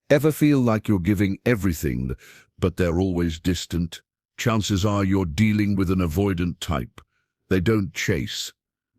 Ever feel like you're giving everything, but they're always distant? Chances are you're dealing with an avoidant type. They don't chase.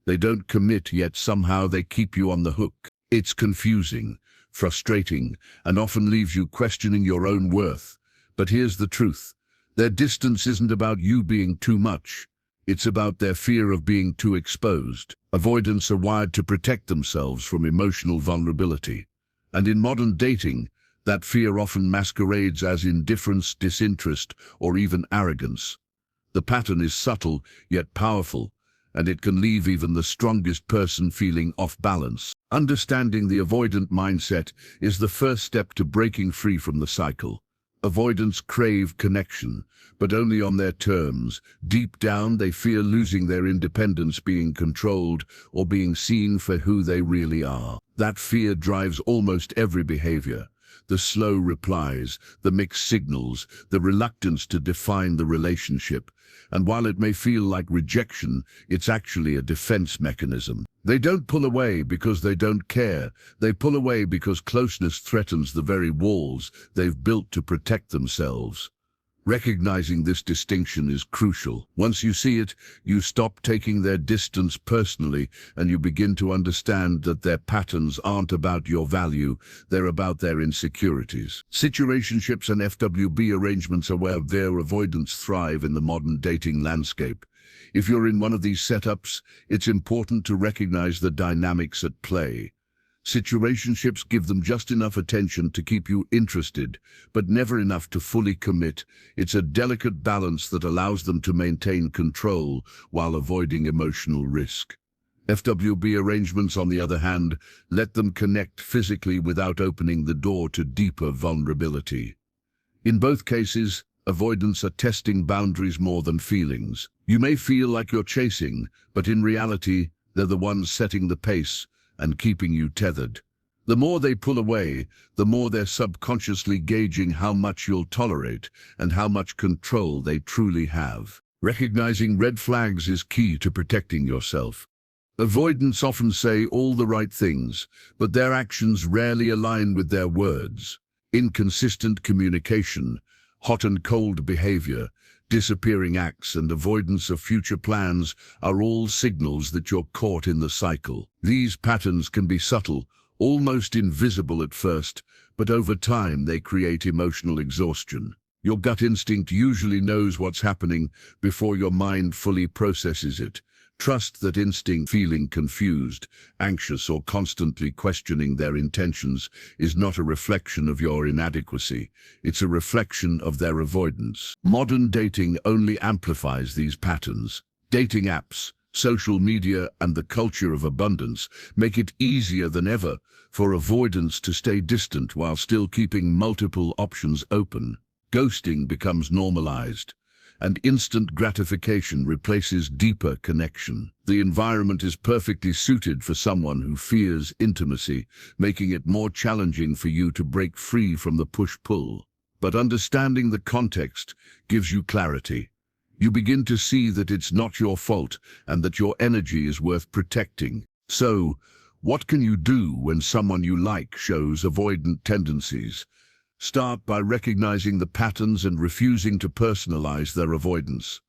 They don't commit, yet somehow they keep you on the hook. It's confusing, frustrating, and often leaves you questioning your own worth. But here's the truth. Their distance isn't about you being too much. It's about their fear of being too exposed. Avoidants are wired to protect themselves from emotional vulnerability. And in modern dating, that fear often masquerades as indifference, disinterest, or even arrogance. The pattern is subtle, yet powerful, and it can leave even the strongest person feeling off balance. Understanding the avoidant mindset is the first step to breaking free from the cycle. Avoidants crave connection, but only on their terms. Deep down, they fear losing their independence, being controlled, or being seen for who they really are. That fear drives almost every behavior. The slow replies, the mixed signals, the reluctance to define the relationship. And while it may feel like rejection, it's actually a defense mechanism. They don't pull away because they don't care. They pull away because closeness threatens the very walls they've built to protect themselves. Recognizing this distinction is crucial. Once you see it, you stop taking their distance personally, and you begin to understand that their patterns aren't about your value, they're about their insecurities. Situationships and FWB arrangements are where their avoidance thrive in the modern dating landscape. If you're in one of these setups, it's important to recognize the dynamics at play. Situationships give them just enough attention to keep you interested, but never enough to fully commit. It's a delicate balance that allows them to maintain control while avoiding emotional risk. FWB arrangements, on the other hand, let them connect physically without opening the door to deeper vulnerability. In both cases, avoidants are testing boundaries more than feelings. You may feel like you're chasing, but in reality, they're the ones setting the pace and keeping you tethered. The more they pull away, the more they're subconsciously gauging how much you'll tolerate and how much control they truly have. Recognizing red flags is key to protecting yourself. Avoidants often say all the right things, but their actions rarely align with their words. Inconsistent communication, hot and cold behavior, disappearing acts, and avoidance of future plans are all signals that you're caught in the cycle. These patterns can be subtle, almost invisible at first, but over time they create emotional exhaustion. Your gut instinct usually knows what's happening before your mind fully processes it. Trust that instinct. Feeling confused, anxious, or constantly questioning their intentions is not a reflection of your inadequacy. It's a reflection of their avoidance. Modern dating only amplifies these patterns. Dating apps, social media, and the culture of abundance make it easier than ever for avoidants to stay distant while still keeping multiple options open. Ghosting becomes normalized, and instant gratification replaces deeper connection. The environment is perfectly suited for someone who fears intimacy, making it more challenging for you to break free from the push-pull. But understanding the context gives you clarity. You begin to see that it's not your fault and that your energy is worth protecting. So, what can you do when someone you like shows avoidant tendencies? Start by recognizing the patterns and refusing to personalize their avoidance.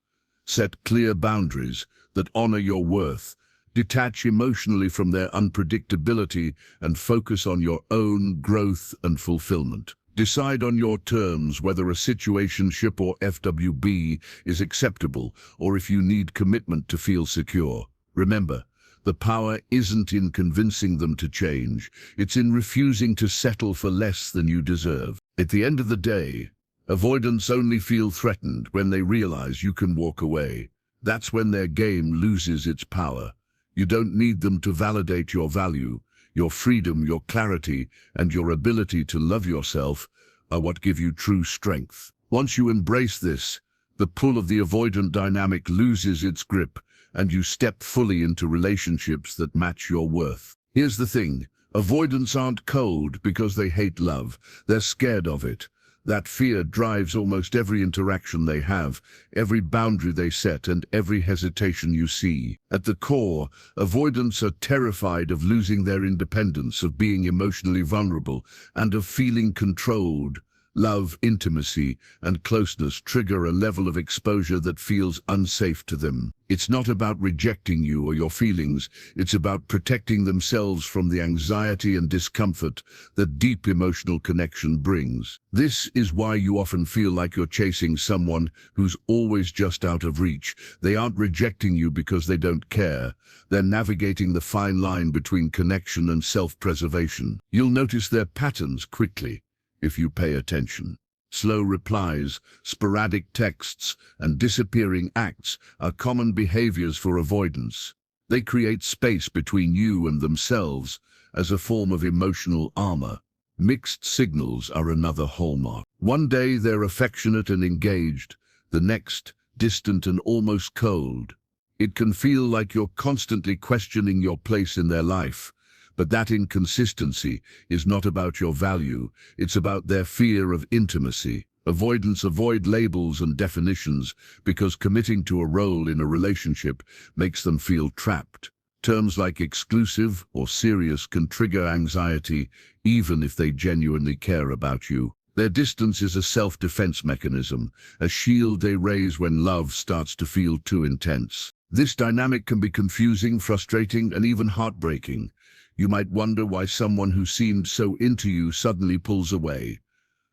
Set clear boundaries that honor your worth. Detach emotionally from their unpredictability and focus on your own growth and fulfillment. Decide on your terms whether a situationship or FWB is acceptable, or if you need commitment to feel secure. Remember, the power isn't in convincing them to change, it's in refusing to settle for less than you deserve. At the end of the day, avoidants only feel threatened when they realize you can walk away. That's when their game loses its power. You don't need them to validate your value. Your freedom, your clarity, and your ability to love yourself are what give you true strength. Once you embrace this, the pull of the avoidant dynamic loses its grip, and you step fully into relationships that match your worth. Here's the thing, avoidants aren't cold because they hate love. They're scared of it. That fear drives almost every interaction they have, every boundary they set, and every hesitation you see. At the core, avoidants are terrified of losing their independence, of being emotionally vulnerable, and of feeling controlled. Love, intimacy, and closeness trigger a level of exposure that feels unsafe to them. It's not about rejecting you or your feelings, it's about protecting themselves from the anxiety and discomfort that deep emotional connection brings. This is why you often feel like you're chasing someone who's always just out of reach. They aren't rejecting you because they don't care. They're navigating the fine line between connection and self-preservation. You'll notice their patterns quickly if you pay attention. Slow replies, sporadic texts, and disappearing acts are common behaviors for avoidance. They create space between you and themselves as a form of emotional armor. Mixed signals are another hallmark. One day they're affectionate and engaged, the next distant and almost cold. It can feel like you're constantly questioning your place in their life. But that inconsistency is not about your value, it's about their fear of intimacy. Avoidants avoid labels and definitions because committing to a role in a relationship makes them feel trapped. Terms like exclusive or serious can trigger anxiety, even if they genuinely care about you. Their distance is a self-defense mechanism, a shield they raise when love starts to feel too intense. This dynamic can be confusing, frustrating, and even heartbreaking. You might wonder why someone who seemed so into you suddenly pulls away,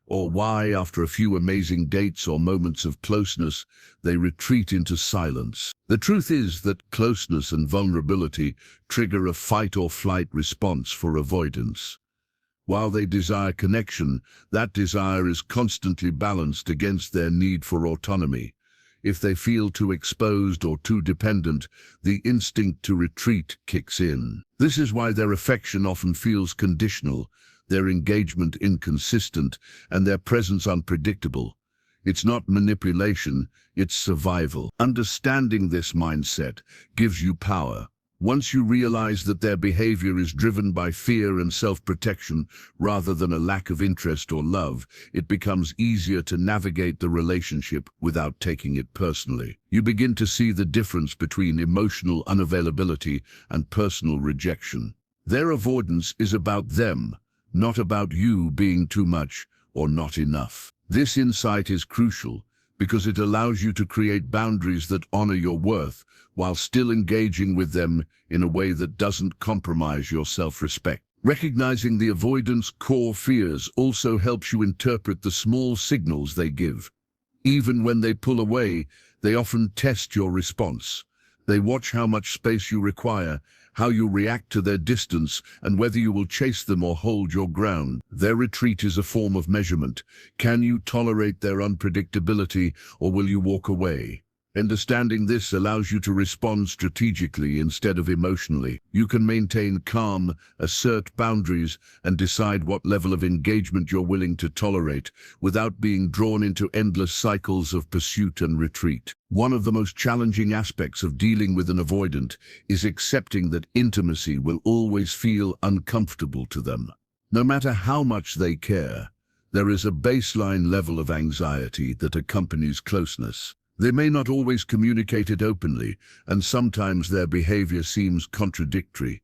or why, after a few amazing dates or moments of closeness, they retreat into silence. The truth is that closeness and vulnerability trigger a fight-or-flight response for avoidance. While they desire connection, that desire is constantly balanced against their need for autonomy. If they feel too exposed or too dependent, the instinct to retreat kicks in. This is why their affection often feels conditional, their engagement inconsistent, and their presence unpredictable. It's not manipulation, it's survival. Understanding this mindset gives you power. Once you realize that their behavior is driven by fear and self-protection rather than a lack of interest or love, it becomes easier to navigate the relationship without taking it personally. You begin to see the difference between emotional unavailability and personal rejection. Their avoidance is about them, not about you being too much or not enough. This insight is crucial because it allows you to create boundaries that honor your worth while still engaging with them in a way that doesn't compromise your self-respect. Recognizing the avoidance core fears also helps you interpret the small signals they give. Even when they pull away, they often test your response. They watch how much space you require, how you react to their distance, and whether you will chase them or hold your ground. Their retreat is a form of measurement. Can you tolerate their unpredictability, or will you walk away? Understanding this allows you to respond strategically instead of emotionally. You can maintain calm, assert boundaries, and decide what level of engagement you're willing to tolerate without being drawn into endless cycles of pursuit and retreat. One of the most challenging aspects of dealing with an avoidant is accepting that intimacy will always feel uncomfortable to them. No matter how much they care, there is a baseline level of anxiety that accompanies closeness. They may not always communicate it openly, and sometimes their behavior seems contradictory.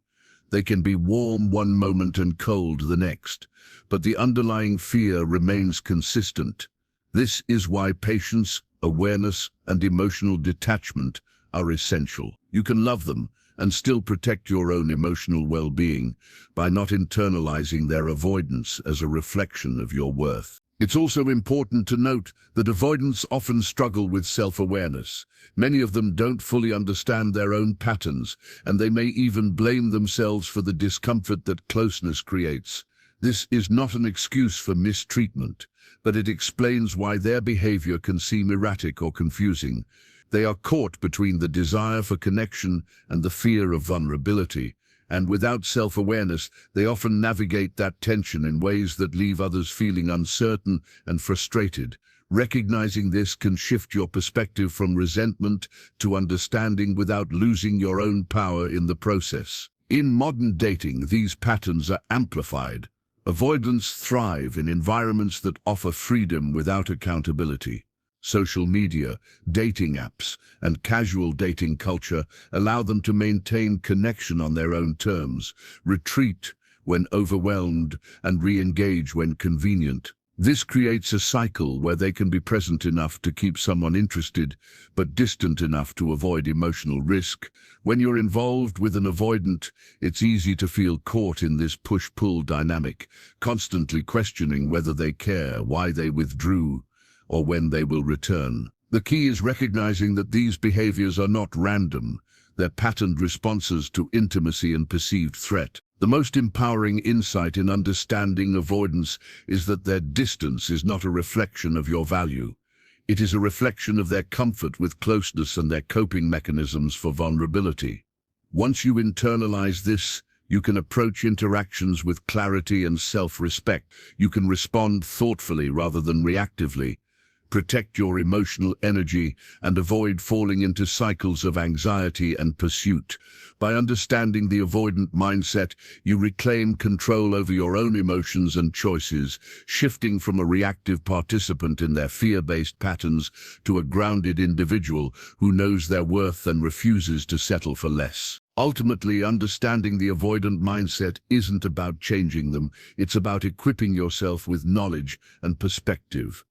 They can be warm one moment and cold the next, but the underlying fear remains consistent. This is why patience, awareness, and emotional detachment are essential. You can love them and still protect your own emotional well-being by not internalizing their avoidance as a reflection of your worth. It's also important to note that avoidants often struggle with self-awareness. Many of them don't fully understand their own patterns, and they may even blame themselves for the discomfort that closeness creates. This is not an excuse for mistreatment, but it explains why their behavior can seem erratic or confusing. They are caught between the desire for connection and the fear of vulnerability. And without self-awareness, they often navigate that tension in ways that leave others feeling uncertain and frustrated. Recognizing this can shift your perspective from resentment to understanding without losing your own power in the process. In modern dating, these patterns are amplified. Avoidants thrive in environments that offer freedom without accountability. Social media, dating apps, and casual dating culture allow them to maintain connection on their own terms, retreat when overwhelmed, and re-engage when convenient. This creates a cycle where they can be present enough to keep someone interested, but distant enough to avoid emotional risk. When you're involved with an avoidant, it's easy to feel caught in this push-pull dynamic, constantly questioning whether they care, why they withdrew, or when they will return. The key is recognizing that these behaviors are not random. They're patterned responses to intimacy and perceived threat. The most empowering insight in understanding avoidance is that their distance is not a reflection of your value. It is a reflection of their comfort with closeness and their coping mechanisms for vulnerability. Once you internalize this, you can approach interactions with clarity and self-respect. You can respond thoughtfully rather than reactively, protect your emotional energy, and avoid falling into cycles of anxiety and pursuit. By understanding the avoidant mindset, you reclaim control over your own emotions and choices, shifting from a reactive participant in their fear-based patterns to a grounded individual who knows their worth and refuses to settle for less. Ultimately, understanding the avoidant mindset isn't about changing them, it's about equipping yourself with knowledge and perspective.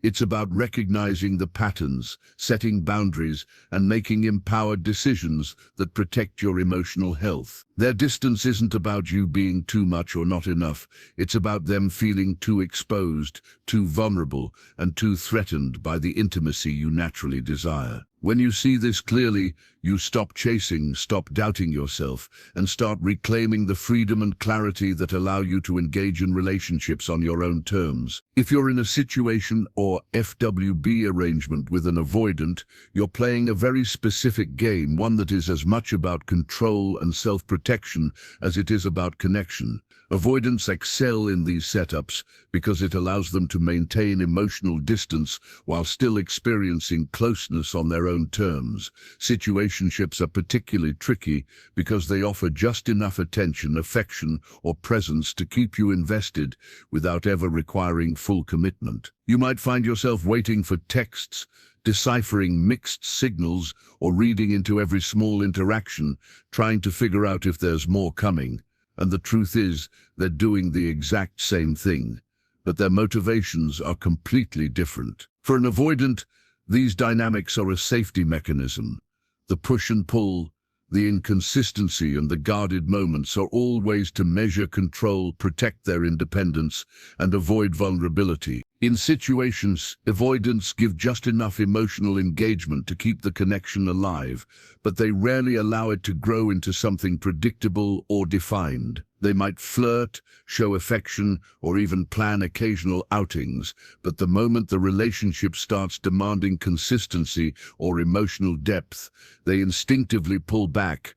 It's about recognizing the patterns, setting boundaries, and making empowered decisions that protect your emotional health. Their distance isn't about you being too much or not enough. It's about them feeling too exposed, too vulnerable, and too threatened by the intimacy you naturally desire. When you see this clearly, you stop chasing, stop doubting yourself, and start reclaiming the freedom and clarity that allow you to engage in relationships on your own terms. If you're in a situation or FWB arrangement with an avoidant, you're playing a very specific game, one that is as much about control and self-protection as it is about connection. Avoidants excel in these setups because it allows them to maintain emotional distance while still experiencing closeness on their own terms. Situationships are particularly tricky because they offer just enough attention, affection, or presence to keep you invested without ever requiring full commitment. You might find yourself waiting for texts, deciphering mixed signals, or reading into every small interaction, trying to figure out if there's more coming. And the truth is, they're doing the exact same thing, but their motivations are completely different. For an avoidant, these dynamics are a safety mechanism. The push and pull, the inconsistency, and the guarded moments are all ways to measure control, protect their independence, and avoid vulnerability. In situations, avoidants give just enough emotional engagement to keep the connection alive, but they rarely allow it to grow into something predictable or defined. They might flirt, show affection, or even plan occasional outings, but the moment the relationship starts demanding consistency or emotional depth, they instinctively pull back.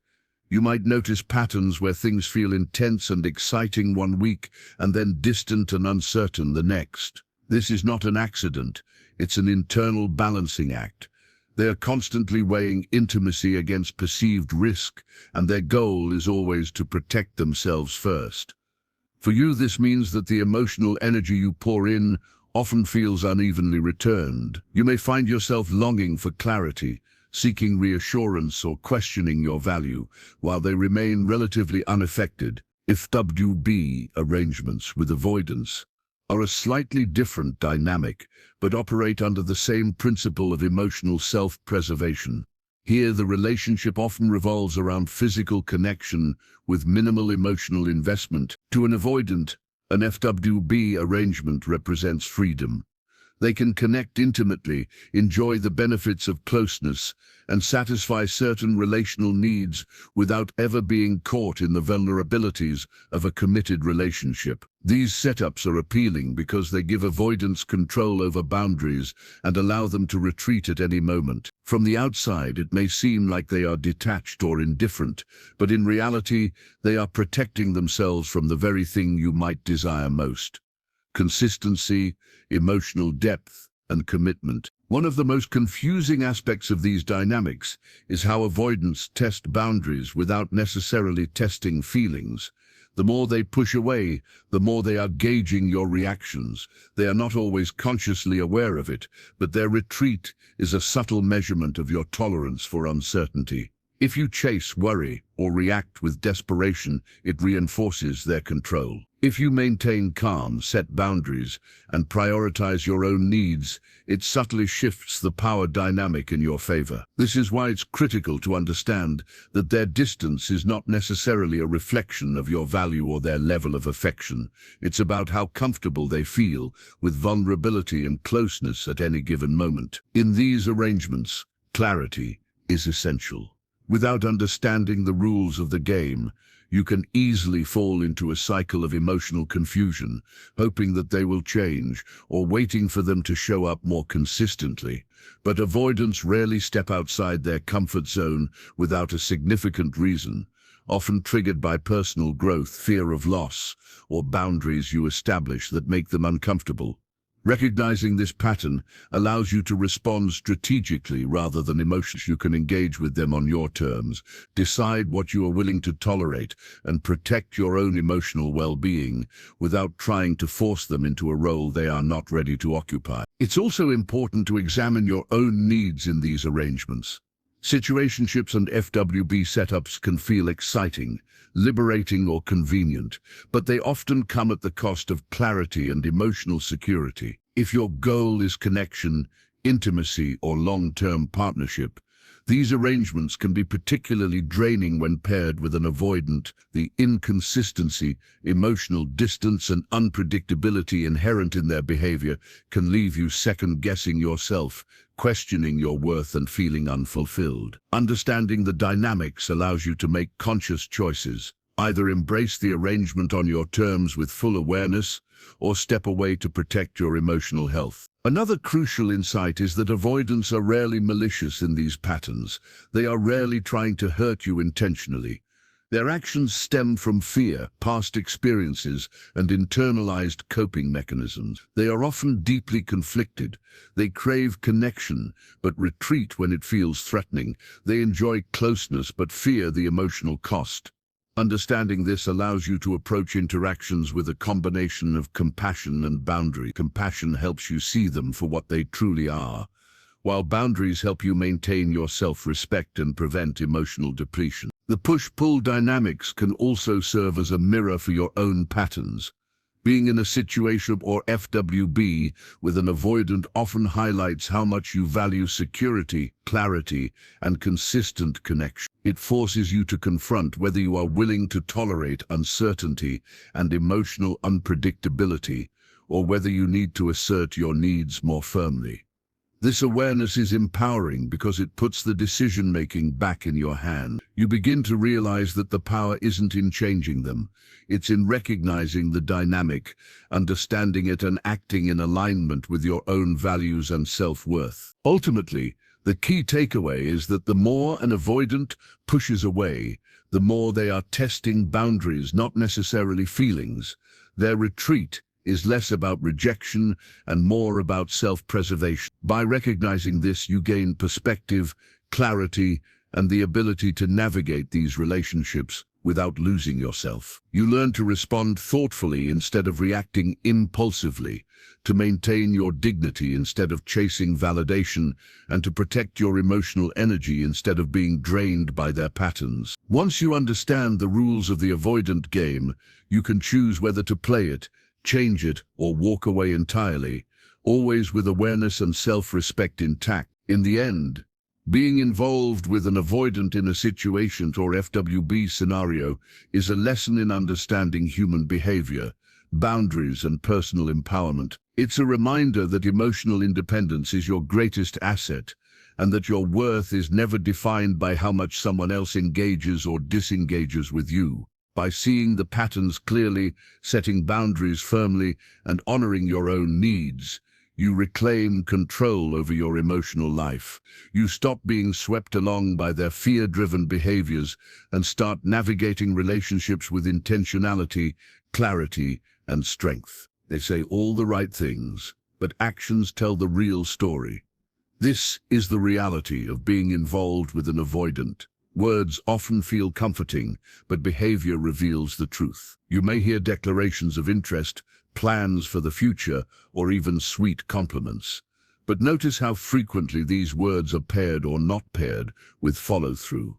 You might notice patterns where things feel intense and exciting one week and then distant and uncertain the next. This is not an accident, it's an internal balancing act. They are constantly weighing intimacy against perceived risk, and their goal is always to protect themselves first. For you, this means that the emotional energy you pour in often feels unevenly returned. You may find yourself longing for clarity, seeking reassurance, or questioning your value, while they remain relatively unaffected. FWB arrangements with avoidance are a slightly different dynamic, but operate under the same principle of emotional self-preservation. Here, the relationship often revolves around physical connection with minimal emotional investment. To an avoidant, an FWB arrangement represents freedom. They can connect intimately, enjoy the benefits of closeness, and satisfy certain relational needs without ever being caught in the vulnerabilities of a committed relationship. These setups are appealing because they give avoidants control over boundaries and allow them to retreat at any moment. From the outside, it may seem like they are detached or indifferent, but in reality, they are protecting themselves from the very thing you might desire most: consistency, emotional depth, and commitment. One of the most confusing aspects of these dynamics is how avoidants test boundaries without necessarily testing feelings. The more they push away, the more they are gauging your reactions. They are not always consciously aware of it, but their retreat is a subtle measurement of your tolerance for uncertainty. If you chase, worry, or react with desperation, it reinforces their control. If you maintain calm, set boundaries, and prioritize your own needs, it subtly shifts the power dynamic in your favor. This is why it's critical to understand that their distance is not necessarily a reflection of your value or their level of affection. It's about how comfortable they feel with vulnerability and closeness at any given moment. In these arrangements, clarity is essential. Without understanding the rules of the game, you can easily fall into a cycle of emotional confusion, hoping that they will change or waiting for them to show up more consistently. But avoidants rarely step outside their comfort zone without a significant reason, often triggered by personal growth, fear of loss, or boundaries you establish that make them uncomfortable. Recognizing this pattern allows you to respond strategically rather than emotionally. You can engage with them on your terms, decide what you are willing to tolerate, and protect your own emotional well-being without trying to force them into a role they are not ready to occupy. It's also important to examine your own needs in these arrangements. Situationships and FWB setups can feel exciting, liberating, or convenient, but they often come at the cost of clarity and emotional security. If your goal is connection, intimacy, or long-term partnership, these arrangements can be particularly draining when paired with an avoidant. The inconsistency, emotional distance, and unpredictability inherent in their behavior can leave you second-guessing yourself, questioning your worth, and feeling unfulfilled. Understanding the dynamics allows you to make conscious choices. Either embrace the arrangement on your terms with full awareness, or step away to protect your emotional health. Another crucial insight is that avoidants are rarely malicious in these patterns. They are rarely trying to hurt you intentionally. Their actions stem from fear, past experiences, and internalized coping mechanisms. They are often deeply conflicted. They crave connection, but retreat when it feels threatening. They enjoy closeness, but fear the emotional cost. Understanding this allows you to approach interactions with a combination of compassion and boundary. Compassion helps you see them for what they truly are, while boundaries help you maintain your self-respect and prevent emotional depletion. The push-pull dynamics can also serve as a mirror for your own patterns. Being in a situation or FWB with an avoidant often highlights how much you value security, clarity, and consistent connection. It forces you to confront whether you are willing to tolerate uncertainty and emotional unpredictability, or whether you need to assert your needs more firmly. This awareness is empowering because it puts the decision-making back in your hand. You begin to realize that the power isn't in changing them. It's in recognizing the dynamic, understanding it, and acting in alignment with your own values and self-worth. Ultimately, the key takeaway is that the more an avoidant pushes away, the more they are testing boundaries, not necessarily feelings. Their retreat is less about rejection and more about self-preservation. By recognizing this, you gain perspective, clarity, and the ability to navigate these relationships without losing yourself. You learn to respond thoughtfully instead of reacting impulsively, to maintain your dignity instead of chasing validation, and to protect your emotional energy instead of being drained by their patterns. Once you understand the rules of the avoidant game, you can choose whether to play it, change it, or walk away entirely, always with awareness and self-respect intact. In the end, being involved with an avoidant in a situation or FWB scenario is a lesson in understanding human behavior, boundaries, and personal empowerment. It's a reminder that emotional independence is your greatest asset, and that your worth is never defined by how much someone else engages or disengages with you. By seeing the patterns clearly, setting boundaries firmly, and honoring your own needs, you reclaim control over your emotional life. You stop being swept along by their fear-driven behaviors and start navigating relationships with intentionality, clarity, and strength. They say all the right things, but actions tell the real story. This is the reality of being involved with an avoidant. Words often feel comforting, but behavior reveals the truth. You may hear declarations of interest, plans for the future, or even sweet compliments. But notice how frequently these words are paired or not paired with follow-through.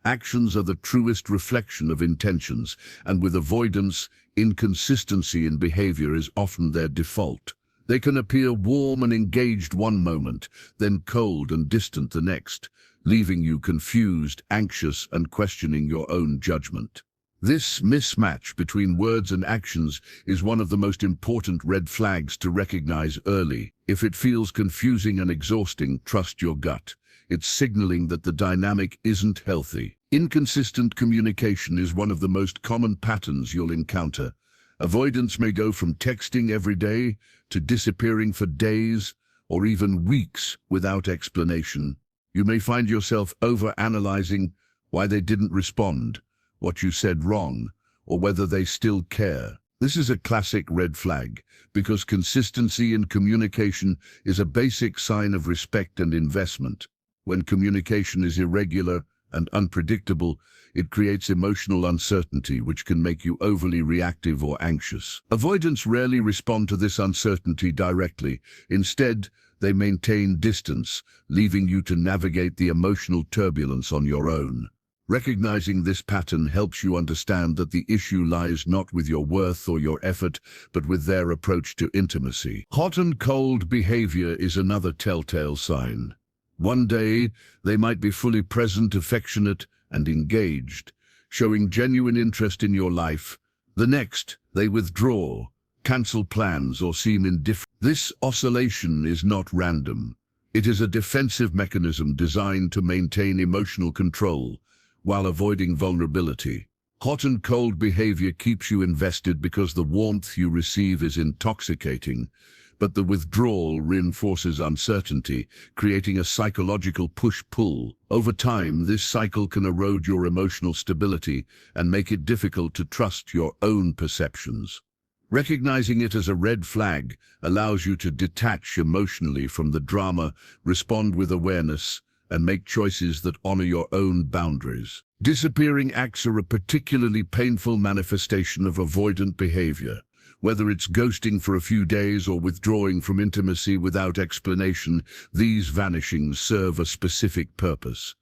Actions are the truest reflection of intentions, and with avoidance, inconsistency in behavior is often their default. They can appear warm and engaged one moment, then cold and distant the next, leaving you confused, anxious, and questioning your own judgment. This mismatch between words and actions is one of the most important red flags to recognize early. If it feels confusing and exhausting, trust your gut. It's signaling that the dynamic isn't healthy. Inconsistent communication is one of the most common patterns you'll encounter. Avoidance may go from texting every day to disappearing for days or even weeks without explanation. You may find yourself over-analyzing why they didn't respond, what you said wrong, or whether they still care. This is a classic red flag, because consistency in communication is a basic sign of respect and investment. When communication is irregular and unpredictable, it creates emotional uncertainty, which can make you overly reactive or anxious. Avoidants rarely respond to this uncertainty directly. Instead, they maintain distance, leaving you to navigate the emotional turbulence on your own. Recognizing this pattern helps you understand that the issue lies not with your worth or your effort, but with their approach to intimacy. Hot and cold behavior is another telltale sign. One day, they might be fully present, affectionate, and engaged, showing genuine interest in your life. The next, they withdraw, cancel plans, or seem indifferent. This oscillation is not random. It is a defensive mechanism designed to maintain emotional control while avoiding vulnerability. Hot and cold behavior keeps you invested because the warmth you receive is intoxicating, but the withdrawal reinforces uncertainty, creating a psychological push-pull. Over time, this cycle can erode your emotional stability and make it difficult to trust your own perceptions. Recognizing it as a red flag allows you to detach emotionally from the drama, respond with awareness, and make choices that honor your own boundaries. Disappearing acts are a particularly painful manifestation of avoidant behavior. Whether it's ghosting for a few days or withdrawing from intimacy without explanation, these vanishings serve a specific purpose.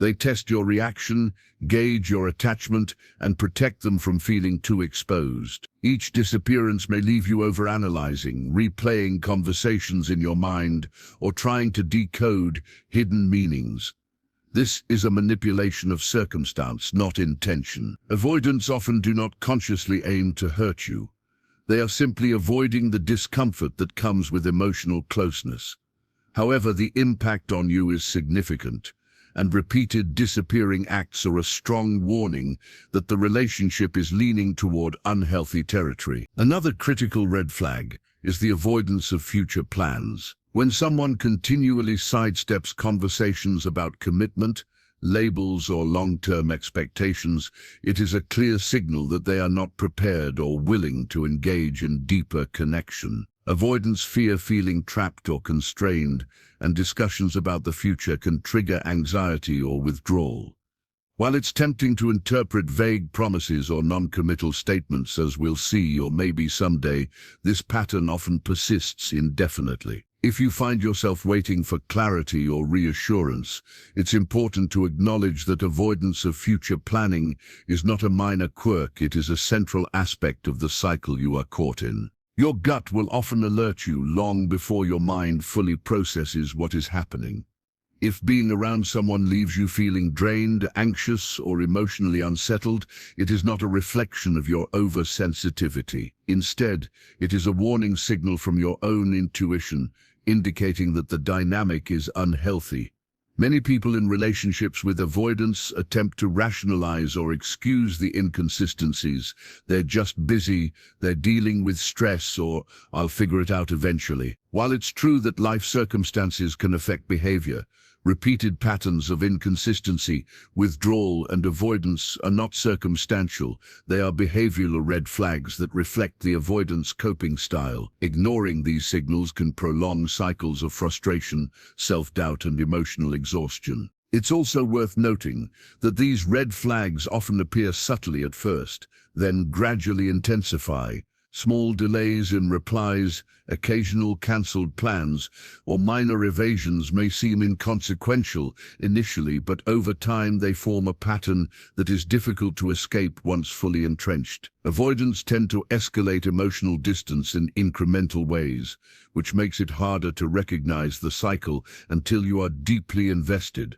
They test your reaction, gauge your attachment, and protect them from feeling too exposed. Each disappearance may leave you overanalyzing, replaying conversations in your mind, or trying to decode hidden meanings. This is a manipulation of circumstance, not intention. Avoidants often do not consciously aim to hurt you. They are simply avoiding the discomfort that comes with emotional closeness. However, the impact on you is significant, and repeated disappearing acts are a strong warning that the relationship is leaning toward unhealthy territory. Another critical red flag is the avoidance of future plans. When someone continually sidesteps conversations about commitment, labels, or long-term expectations, it is a clear signal that they are not prepared or willing to engage in deeper connection. Avoidance fear feeling trapped or constrained, and discussions about the future can trigger anxiety or withdrawal. While it's tempting to interpret vague promises or non-committal statements as "we'll see" or "maybe someday," this pattern often persists indefinitely. If you find yourself waiting for clarity or reassurance, it's important to acknowledge that avoidance of future planning is not a minor quirk. It is a central aspect of the cycle you are caught in. Your gut will often alert you long before your mind fully processes what is happening. If being around someone leaves you feeling drained, anxious, or emotionally unsettled, it is not a reflection of your oversensitivity. Instead, it is a warning signal from your own intuition, indicating that the dynamic is unhealthy. Many people in relationships with avoidance attempt to rationalize or excuse the inconsistencies. They're just busy, they're dealing with stress, or "I'll figure it out eventually." While it's true that life circumstances can affect behavior, repeated patterns of inconsistency, withdrawal, and avoidance are not circumstantial. They are behavioral red flags that reflect the avoidance coping style. Ignoring these signals can prolong cycles of frustration, self-doubt, and emotional exhaustion. It's also worth noting that these red flags often appear subtly at first, then gradually intensify. Small delays in replies, occasional cancelled plans, or minor evasions may seem inconsequential initially, but over time they form a pattern that is difficult to escape once fully entrenched. Avoidants tend to escalate emotional distance in incremental ways, which makes it harder to recognize the cycle until you are deeply invested.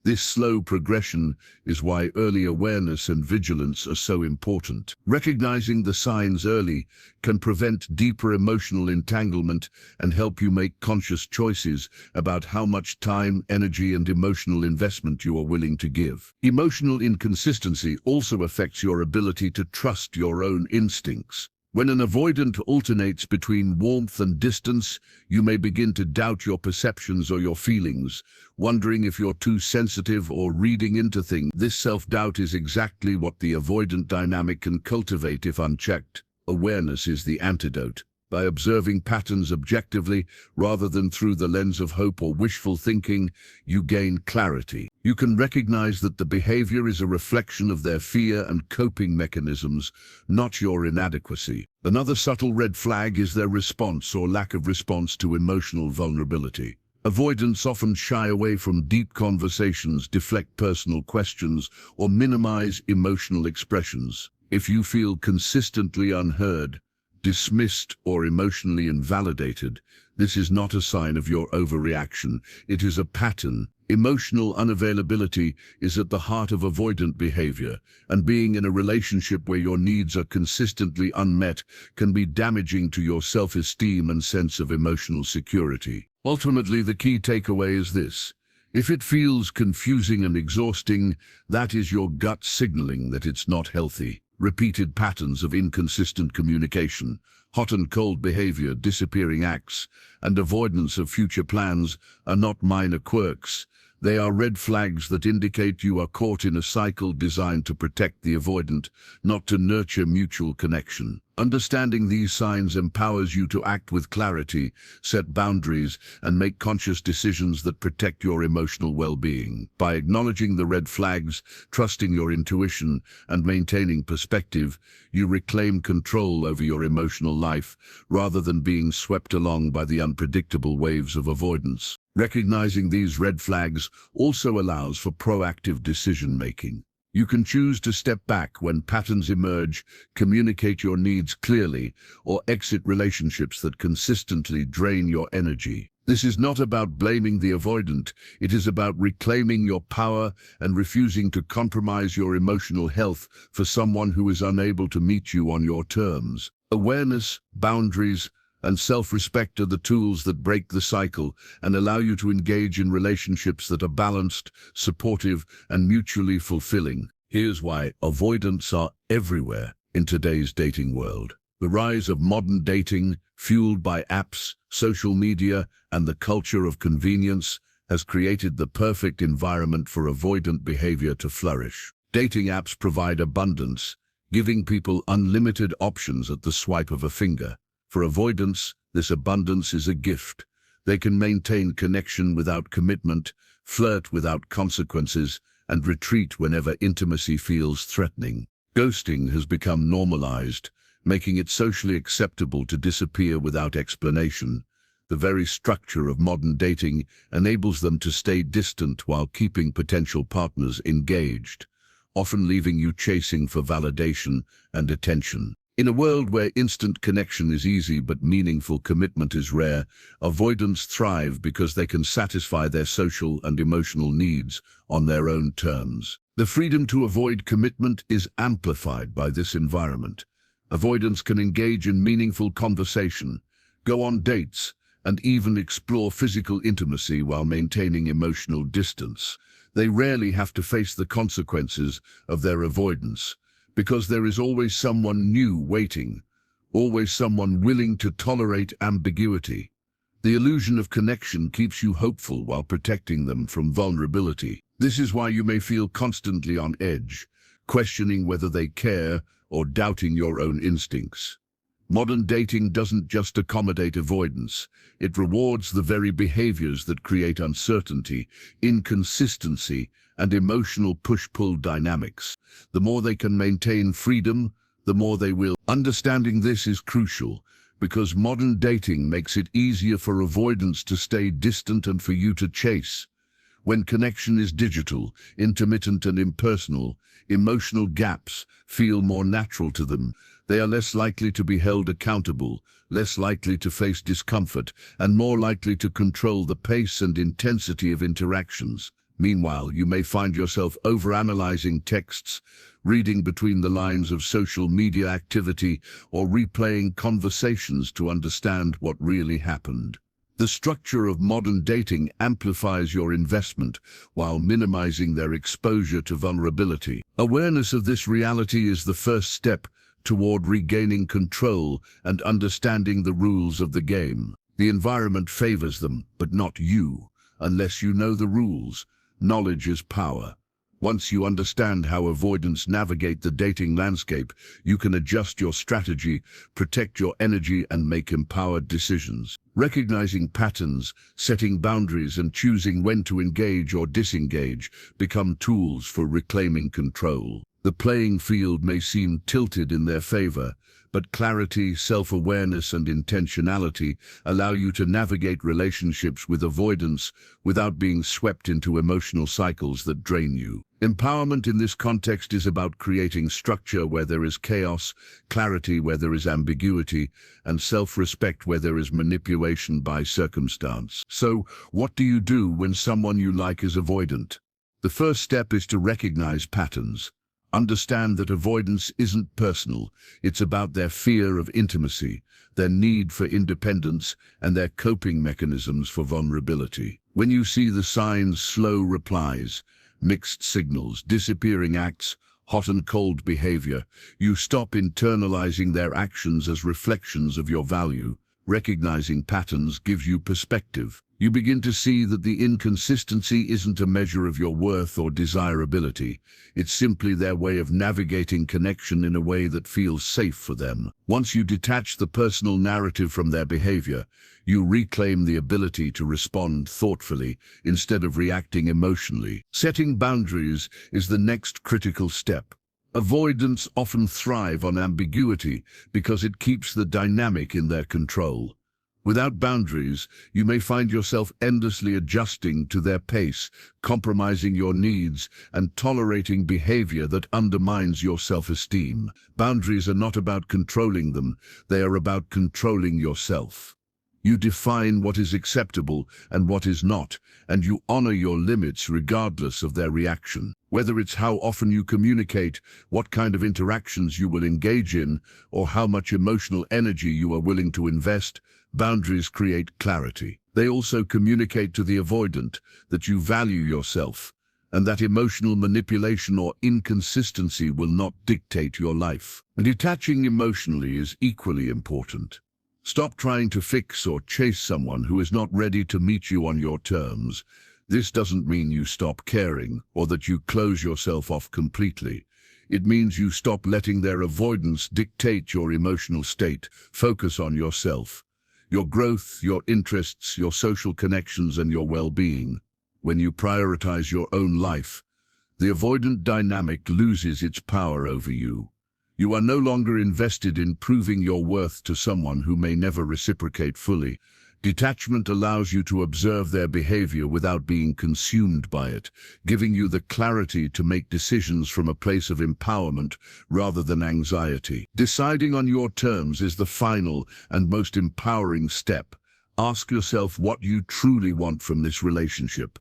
This slow progression is why early awareness and vigilance are so important. Recognizing the signs early can prevent deeper emotional entanglement and help you make conscious choices about how much time, energy, and emotional investment you are willing to give. Emotional inconsistency also affects your ability to trust your own instincts. When an avoidant alternates between warmth and distance, you may begin to doubt your perceptions or your feelings, wondering if you're too sensitive or reading into things. This self-doubt is exactly what the avoidant dynamic can cultivate if unchecked. Awareness is the antidote. By observing patterns objectively, rather than through the lens of hope or wishful thinking, you gain clarity. You can recognize that the behavior is a reflection of their fear and coping mechanisms, not your inadequacy. Another subtle red flag is their response or lack of response to emotional vulnerability. Avoidants often shy away from deep conversations, deflect personal questions, or minimize emotional expressions. If you feel consistently unheard, dismissed, or emotionally invalidated, this is not a sign of your overreaction. It is a pattern. Emotional unavailability is at the heart of avoidant behavior, and being in a relationship where your needs are consistently unmet can be damaging to your self-esteem and sense of emotional security. Ultimately, the key takeaway is this: if it feels confusing and exhausting, that is your gut signaling that it's not healthy. Repeated patterns of inconsistent communication, hot and cold behavior, disappearing acts, and avoidance of future plans are not minor quirks. They are red flags that indicate you are caught in a cycle designed to protect the avoidant, not to nurture mutual connection. Understanding these signs empowers you to act with clarity, set boundaries, and make conscious decisions that protect your emotional well-being. By acknowledging the red flags, trusting your intuition, and maintaining perspective, you reclaim control over your emotional life, rather than being swept along by the unpredictable waves of avoidance. Recognizing these red flags also allows for proactive decision-making. You can choose to step back when patterns emerge, communicate your needs clearly, or exit relationships that consistently drain your energy. This is not about blaming the avoidant. It is about reclaiming your power and refusing to compromise your emotional health for someone who is unable to meet you on your terms. Awareness, boundaries, and self-respect are the tools that break the cycle and allow you to engage in relationships that are balanced, supportive, and mutually fulfilling. Here's why avoidants are everywhere in today's dating world. The rise of modern dating, fueled by apps, social media, and the culture of convenience, has created the perfect environment for avoidant behavior to flourish. Dating apps provide abundance, giving people unlimited options at the swipe of a finger. For avoidants, this abundance is a gift. They can maintain connection without commitment, flirt without consequences, and retreat whenever intimacy feels threatening. Ghosting has become normalized, making it socially acceptable to disappear without explanation. The very structure of modern dating enables them to stay distant while keeping potential partners engaged, often leaving you chasing for validation and attention. In a world where instant connection is easy but meaningful commitment is rare, avoidants thrive because they can satisfy their social and emotional needs on their own terms. The freedom to avoid commitment is amplified by this environment. Avoidants can engage in meaningful conversation, go on dates, and even explore physical intimacy while maintaining emotional distance. They rarely have to face the consequences of their avoidance, because there is always someone new waiting, always someone willing to tolerate ambiguity. The illusion of connection keeps you hopeful while protecting them from vulnerability. This is why you may feel constantly on edge, questioning whether they care or doubting your own instincts. Modern dating doesn't just accommodate avoidance. It rewards the very behaviors that create uncertainty, inconsistency, and emotional push-pull dynamics. The more they can maintain freedom, the more they will. Understanding this is crucial, because modern dating makes it easier for avoidance to stay distant and for you to chase. When connection is digital, intermittent and impersonal, emotional gaps feel more natural to them. They are less likely to be held accountable, less likely to face discomfort, and more likely to control the pace and intensity of interactions. Meanwhile, you may find yourself overanalyzing texts, reading between the lines of social media activity, or replaying conversations to understand what really happened. The structure of modern dating amplifies your investment while minimizing their exposure to vulnerability. Awareness of this reality is the first step toward regaining control and understanding the rules of the game. The environment favors them, but not you. Unless you know the rules, knowledge is power. Once you understand how avoidants navigate the dating landscape, you can adjust your strategy, protect your energy, and make empowered decisions. Recognizing patterns, setting boundaries, and choosing when to engage or disengage become tools for reclaiming control. The playing field may seem tilted in their favor, but clarity, self-awareness, and intentionality allow you to navigate relationships with avoidance without being swept into emotional cycles that drain you. Empowerment in this context is about creating structure where there is chaos, clarity where there is ambiguity, and self-respect where there is manipulation by circumstance. So, what do you do when someone you like is avoidant? The first step is to recognize patterns. Understand that avoidance isn't personal. It's about their fear of intimacy, their need for independence, and their coping mechanisms for vulnerability. When you see the signs, slow replies, mixed signals, disappearing acts, hot and cold behavior, you stop internalizing their actions as reflections of your value. Recognizing patterns gives you perspective. You begin to see that the inconsistency isn't a measure of your worth or desirability. It's simply their way of navigating connection in a way that feels safe for them. Once you detach the personal narrative from their behavior, you reclaim the ability to respond thoughtfully instead of reacting emotionally. Setting boundaries is the next critical step. Avoidants often thrive on ambiguity because it keeps the dynamic in their control. Without boundaries, you may find yourself endlessly adjusting to their pace, compromising your needs, and tolerating behavior that undermines your self-esteem. Boundaries are not about controlling them, they are about controlling yourself. You define what is acceptable and what is not, and you honor your limits regardless of their reaction. Whether it's how often you communicate, what kind of interactions you will engage in, or how much emotional energy you are willing to invest, boundaries create clarity. They also communicate to the avoidant that you value yourself, and that emotional manipulation or inconsistency will not dictate your life. Detaching emotionally is equally important. Stop trying to fix or chase someone who is not ready to meet you on your terms. This doesn't mean you stop caring or that you close yourself off completely. It means you stop letting their avoidance dictate your emotional state. Focus on yourself, your growth, your interests, your social connections, and your well-being. When you prioritize your own life, the avoidant dynamic loses its power over you. You are no longer invested in proving your worth to someone who may never reciprocate fully. Detachment allows you to observe their behavior without being consumed by it, giving you the clarity to make decisions from a place of empowerment rather than anxiety. Deciding on your terms is the final and most empowering step. Ask yourself what you truly want from this relationship.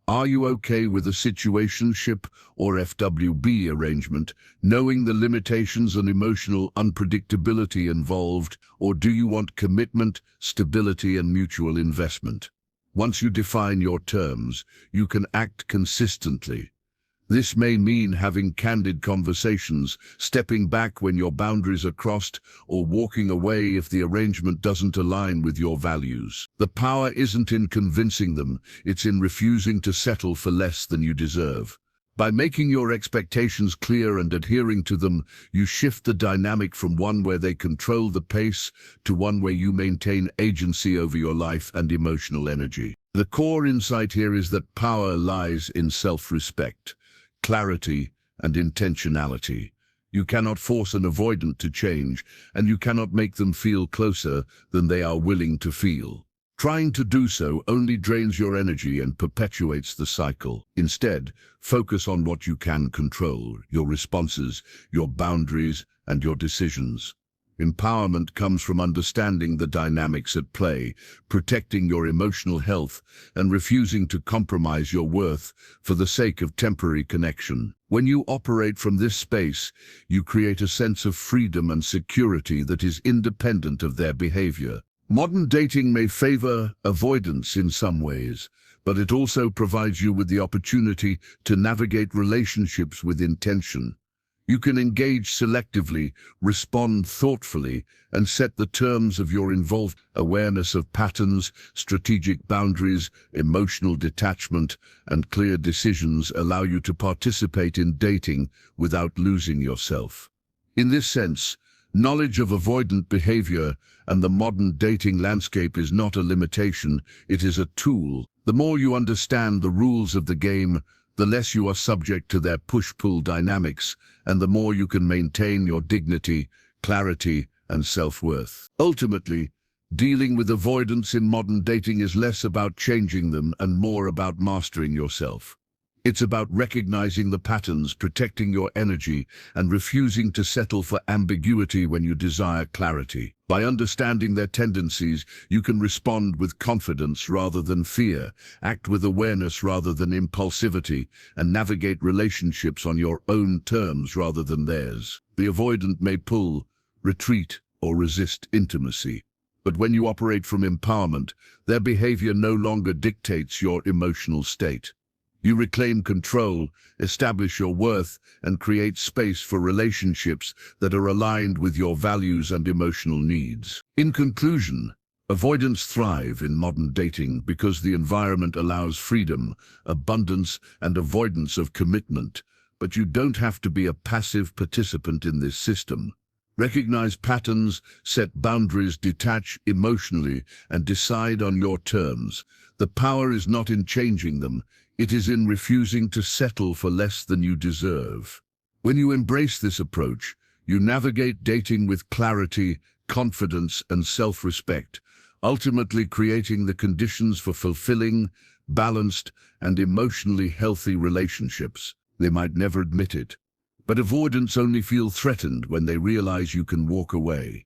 Are you okay with a situationship or FWB arrangement, knowing the limitations and emotional unpredictability involved, or do you want commitment, stability, and mutual investment? Once you define your terms, you can act consistently. This may mean having candid conversations, stepping back when your boundaries are crossed, or walking away if the arrangement doesn't align with your values. The power isn't in convincing them, it's in refusing to settle for less than you deserve. By making your expectations clear and adhering to them, you shift the dynamic from one where they control the pace to one where you maintain agency over your life and emotional energy. The core insight here is that power lies in self-respect, clarity, and intentionality. You cannot force an avoidant to change, and you cannot make them feel closer than they are willing to feel. Trying to do so only drains your energy and perpetuates the cycle. Instead, focus on what you can control: your responses, your boundaries, and your decisions. Empowerment comes from understanding the dynamics at play, protecting your emotional health, and refusing to compromise your worth for the sake of temporary connection. When you operate from this space, you create a sense of freedom and security that is independent of their behavior. Modern dating may favor avoidance in some ways, but it also provides you with the opportunity to navigate relationships with intention. You can engage selectively, respond thoughtfully, and set the terms of your involvement. Awareness of patterns, strategic boundaries, emotional detachment, and clear decisions allow you to participate in dating without losing yourself. In this sense, knowledge of avoidant behavior and the modern dating landscape is not a limitation, it is a tool. The more you understand the rules of the game, the less you are subject to their push-pull dynamics, and the more you can maintain your dignity, clarity, and self-worth. Ultimately, dealing with avoidance in modern dating is less about changing them and more about mastering yourself. It's about recognizing the patterns, protecting your energy, and refusing to settle for ambiguity when you desire clarity. By understanding their tendencies, you can respond with confidence rather than fear, act with awareness rather than impulsivity, and navigate relationships on your own terms rather than theirs. The avoidant may pull, retreat, or resist intimacy. But when you operate from empowerment, their behavior no longer dictates your emotional state. You reclaim control, establish your worth, and create space for relationships that are aligned with your values and emotional needs. In conclusion, avoidants thrive in modern dating because the environment allows freedom, abundance, and avoidance of commitment, but you don't have to be a passive participant in this system. Recognize patterns, set boundaries, detach emotionally, and decide on your terms. The power is not in changing them, it is in refusing to settle for less than you deserve. When you embrace this approach, you navigate dating with clarity, confidence, and self-respect, ultimately creating the conditions for fulfilling, balanced, and emotionally healthy relationships. They might never admit it, but avoidants only feel threatened when they realize you can walk away.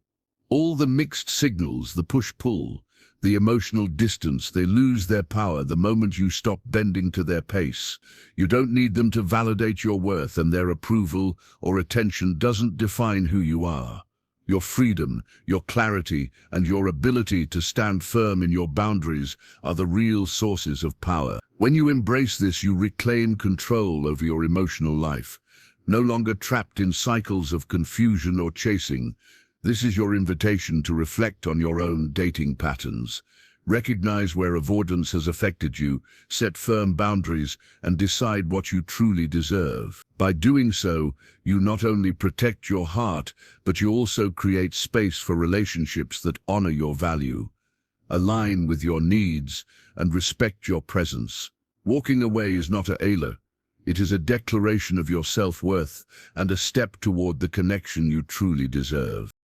All the mixed signals, the push-pull, the emotional distance, they lose their power the moment you stop bending to their pace. You don't need them to validate your worth, and their approval or attention doesn't define who you are. Your freedom, your clarity, and your ability to stand firm in your boundaries are the real sources of power. When you embrace this, you reclaim control over your emotional life, no longer trapped in cycles of confusion or chasing. This is your invitation to reflect on your own dating patterns. Recognize where avoidance has affected you, set firm boundaries, and decide what you truly deserve. By doing so, you not only protect your heart, but you also create space for relationships that honor your value, align with your needs, and respect your presence. Walking away is not a failure. It is a declaration of your self-worth and a step toward the connection you truly deserve.